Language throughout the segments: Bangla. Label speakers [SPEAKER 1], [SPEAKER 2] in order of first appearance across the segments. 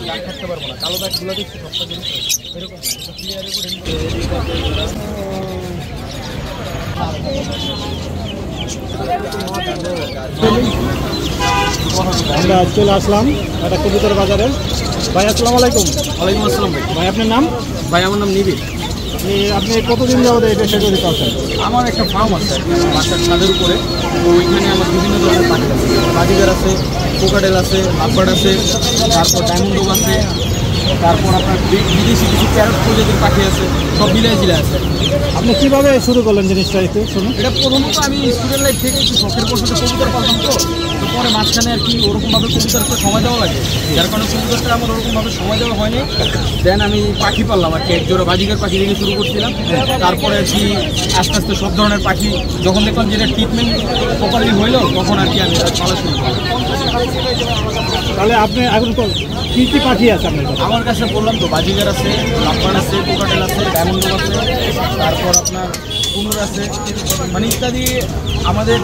[SPEAKER 1] দাগ থাকতে পারবো না, কালো দাগগুলো দেখছি সবটা জিনিস এরকম ক্লিয়ারের উপরে
[SPEAKER 2] আমরা চলে আসলাম একটা কবুতর বাজারে। ভাই আসসালামু আলাইকুম।
[SPEAKER 1] ওয়ালাইকুম আসসালাম ভাই।
[SPEAKER 2] ভাই আপনার নাম?
[SPEAKER 1] ভাই আমার নাম নিবিড়।
[SPEAKER 2] আপনি কতদিন যাবত এই পেশা জড়িত আছেন?
[SPEAKER 1] আমার একটা ফার্ম আছে বাসার ছাদের উপরে, তো ওইখানে আমার বিভিন্ন ধরনের পাখি আছে, বাজিগার আছে, কোকাটেল আছে, লাভবার্ড আছে, তারপর ডায়মন্ড ডগ আছে, তারপর আপনার বিদেশি কিছু প্যারট প্রজাতির পাখি আছে, সব মিলিয়ে জিলে আছে।
[SPEAKER 2] আপনি কীভাবে শুরু করলেন জিনিসটা একটু শুনুন।
[SPEAKER 1] এটা প্রথমত আমি স্টুডেন্ট লাইফ থেকে একটু শখের বসে কবুতর পালতাম, তো পরে মাঝখানে আর কি ওরকমভাবে কবুতরকে সময় দেওয়া লাগে, যার কারণে কবুতরটা আমার ওরকমভাবে সময় দেওয়া হয়নি। দেন আমি পাখি পাললাম আর কি, এক জোড়া বাজিকার পাখি থেকে শুরু করছিলাম। তারপরে আর কি আস্তে আস্তে সব ধরনের পাখি যখন দেখলাম যেটা ট্রিটমেন্ট প্রপারলি হইলো, তখন আর কি আমি পালা শুরু করলাম।
[SPEAKER 2] তাহলে আপনি এখন কী কী পাখি আছে আপনার কাছে?
[SPEAKER 1] আমার কাছে বললাম তো বাজিগার আছে, লাভবার্ড আছে, কোকাটেল আছে, ডায়মন্ড ডগ আছে, তারপর আপনার কুনুর আছে, মানে ইত্যাদি আমাদের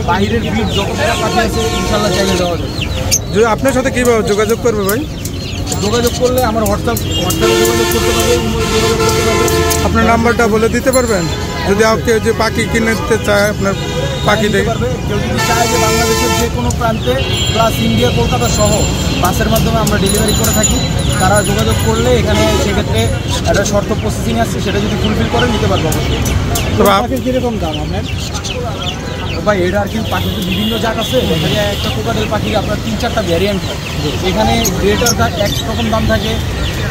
[SPEAKER 1] বাইরের ব্রিড যত পাখি আছে ইনশাল্লাহ চাইলে দেওয়া যাবে।
[SPEAKER 2] আপনার সাথে কীভাবে যোগাযোগ করবে ভাই?
[SPEAKER 1] যোগাযোগ করলে আমার হোয়াটসঅ্যাপে যোগাযোগ করতে পারবে, যোগাযোগ করতে পারবে।
[SPEAKER 2] আপনার নাম্বারটা বলে দিতে পারবেন যদি কেউ যে পাখি কিনে দিতে চায় আপনার পাখি দেখে
[SPEAKER 1] পারবে। কেউ যদি চায় যে বাংলাদেশের যে কোনো প্রান্তে প্লাস ইন্ডিয়া কলকাতা সহ বাসের মাধ্যমে আমরা ডেলিভারি করে থাকি, তারা যোগাযোগ করলে এখানে সেক্ষেত্রে একটা শর্ত প্রসেসিং আছে, সেটা যদি ফুলফিল করে নিতে পারবো অবশ্যই।
[SPEAKER 2] পাখির কীরকম দাম আপনার?
[SPEAKER 1] ভাই এটা আর কি পাখির বিভিন্ন জাত আছে, এখানে একটা কোকাটেল পাখির আপনার 3-4টা ভ্যারিয়েন্ট হয়। এখানে গ্রেটার একরকম দাম থাকে,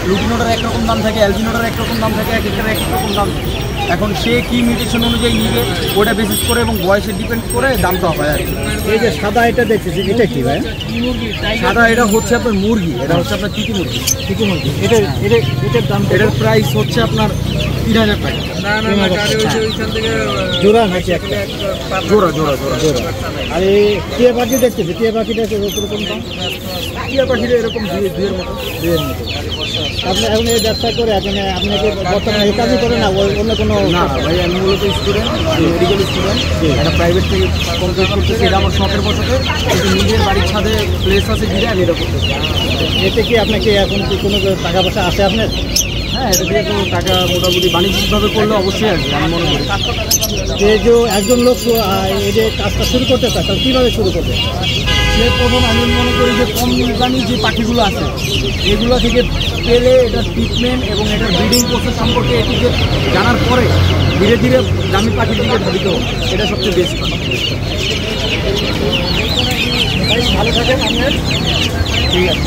[SPEAKER 1] লুটিনোটার একরকম দাম থাকে, অ্যালবিনোটার একরকম দাম থাকে, এক একটার এক রকম দাম থাকে। এখন সে কী মিউটেশন অনুযায়ী নিবে ওটা বেসিস করে এবং বয়সে ডিপেন্ড করে দামটা হয় আর কি।
[SPEAKER 2] এই যে সাদা এটা দেখতেছি, এটা কি ভাই?
[SPEAKER 1] সাদা এটা হচ্ছে আপনার মুরগি, এটা হচ্ছে আপনার চিটি মুরগি।
[SPEAKER 2] চিটি মুরগি এটার দাম?
[SPEAKER 1] এটার প্রাইস হচ্ছে আপনার 3000 টাকা।
[SPEAKER 2] জোড়া নাকি একটা?
[SPEAKER 1] জোড়া জোড়া জোড়া জোড়া।
[SPEAKER 2] আর এই টিয়া পাখি দেখতেছি, টিয়া পাখিটা কীরকম দাম?
[SPEAKER 1] টিয়া পাখিটা এরকম দুইয়ের মতো।
[SPEAKER 2] আপনি এখন এই ব্যবসা করে এখানে আপনি কি বর্তমানে এই কাজই করেন না অন্য কোনো?
[SPEAKER 1] না ভাই, আমি মূলত স্টুডেন্ট, মেডিকেল স্টুডেন্ট, একটা প্রাইভেট থেকে কমপ্লিট করতেছি। এটা আমার শখের বছরে, কিন্তু নিজের বাড়ির ছাদে প্লেস আছে ঘিরে আমি এটা করতেছি।
[SPEAKER 2] এতে কি আপনাকে এখন কি কোনো টাকা পয়সা আসে আপনার?
[SPEAKER 1] হ্যাঁ, এটা দিয়ে তো টাকা মোটামুটি বাণিজ্যিকভাবে করলে অবশ্যই আসবে আমি মনে করি।
[SPEAKER 2] যে একজন লোক এই যে কাজটা শুরু করতে চায় তাহলে কীভাবে শুরু করবে?
[SPEAKER 1] সে প্রথম আমি মনে করি যে কম দামি যে পাখিগুলো আছে এগুলো থেকে পেলে এটার ট্রিটমেন্ট এবং এটার ব্রিডিং প্রসেস সম্পর্কে এটিকে জানার পরে ধীরে ধীরে দামি পাখির দিকে ধাবিত হোক, এটা সবচেয়ে বেস্ট।
[SPEAKER 2] ভালো থাকেন আপনার।
[SPEAKER 1] ঠিক আছে।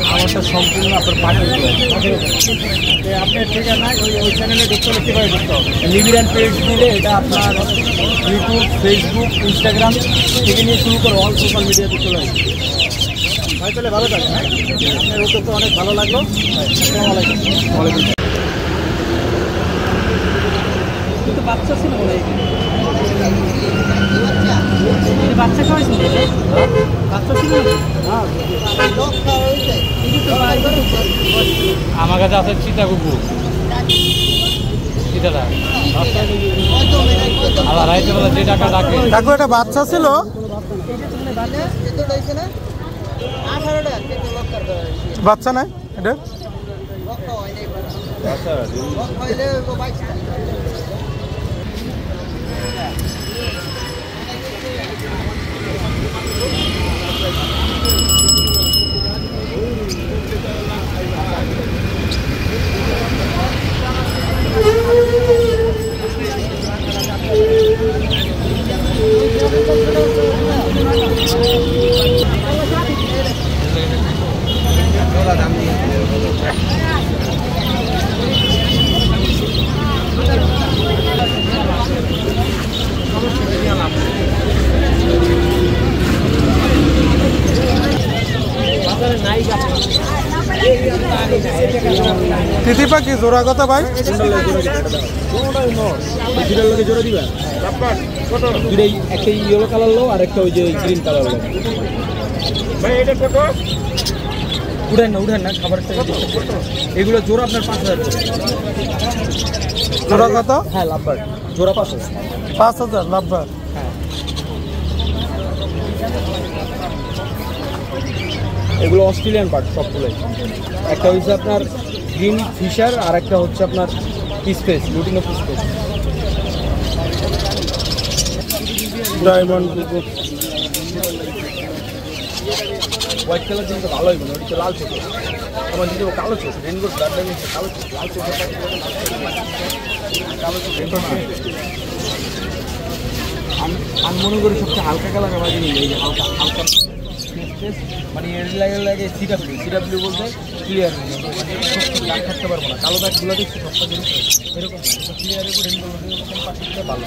[SPEAKER 1] আমারটা সম্পূর্ণ আপনার পাখির
[SPEAKER 2] আপনার ঠিকানা ওই চ্যানেলে ঢুকতে হলে কীভাবে ঢুকতে হবে?
[SPEAKER 1] নিবিড় পেজ দিলে এটা আপনার ইউটিউব, ফেসবুক, ইনস্টাগ্রাম থেকে নিয়ে শুরু করে অল সোশ্যাল মিডিয়াতে চলে আসবে।
[SPEAKER 2] ভাই তাহলে ভালো থাকেন। আপনার উদ্যোগটা অনেক ভালো লাগলো। আসসালামু আলাইকুম।
[SPEAKER 1] ওয়ালাইকুম।
[SPEAKER 2] কিন্তু বাচ্চা ছিল মনে হয়, বাচ্চা খাওয়াইছিল, বাচ্চা ছিল।
[SPEAKER 1] আমার কাছে আছে চিতা কুকুর, চিতাটা আবার রাইতে বেলা যে টাকা ডাকে।
[SPEAKER 2] কাকু একটা বাচ্চা ছিল, বাচ্চা নাই এটা? তিথি পাখি জোড়া কত ভাই?
[SPEAKER 1] জোড়া দিবা দুটাই, একটা ইয়েলো কালার লো আর একটা ওই যে গ্রিন কালার লো। উঠেন না খাবারটা এগুলো জোড়া আপনার 5000
[SPEAKER 2] জোড়া কত?
[SPEAKER 1] হ্যাঁ লাভবার্ড জোড়া 5000।
[SPEAKER 2] 5000 লাভবার্ড।
[SPEAKER 1] হ্যাঁ এগুলো অস্ট্রেলিয়ান বার্ড সবগুলোই। একটা হচ্ছে আপনার গ্রিন ফিশার, আর একটা হচ্ছে আপনার পিসফেস, লুটিনো পিসফেস।
[SPEAKER 2] ডায়মন্ড
[SPEAKER 1] হোয়াইট কালার কিন্তু ভালো হইব না, ওটা লাল চোখ। আমার যদি কালো চোখ, রেনবোর ব্লাড লাগে কালো চোখ, লাল চোখ কালো চোখ রেনবো না। আমি মনে করি সবচেয়ে হালকা কালার আমার জিনিস এই যে হালকা হালকা মানে এর লাগে সিডাব্লিউ বলতে ক্লিয়ার দাগ থাকতে পারবো না। কালো দাগগুলো দেখছি সবটা জিনিস এরকম ক্লিয়ারের উপর রেনবো পাখিটা ভালো।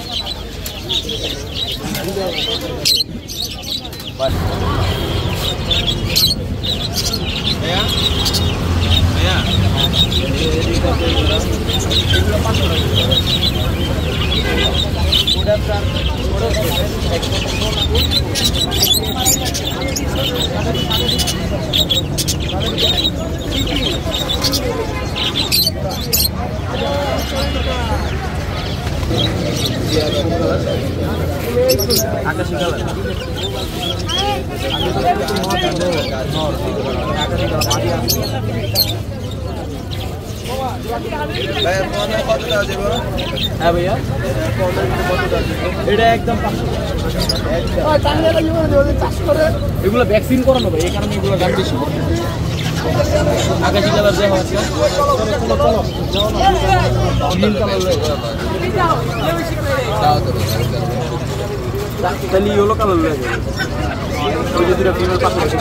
[SPEAKER 1] আকাশি কালার হ্যাঁ ভাইয়া, এটা একদম এগুলো ভ্যাকসিন করানো ভাই, এই কারণে এগুলো দাম বেশি। আকাশি কালার দেওয়া আছে, তাহলে ইয়েলো কালার লাগে ওই যে দুটা ফিমেল পাখি আছে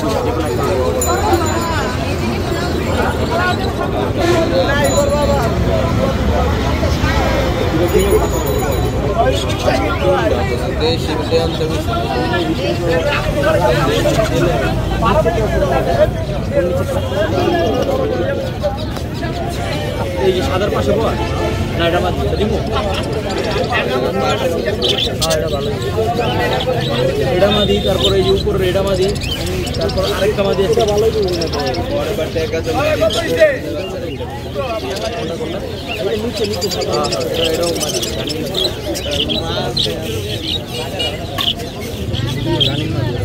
[SPEAKER 1] এই যে সাদার পাশে বল না, এটা মাছ দিব এটা ভালো, এটা মাদি, তারপরে এই যে উপরে এটা মাদি, তারপর আরেকটা মাদি আছে ভালো। নিচে নিচে এটাও মাদি রানিং মাদি।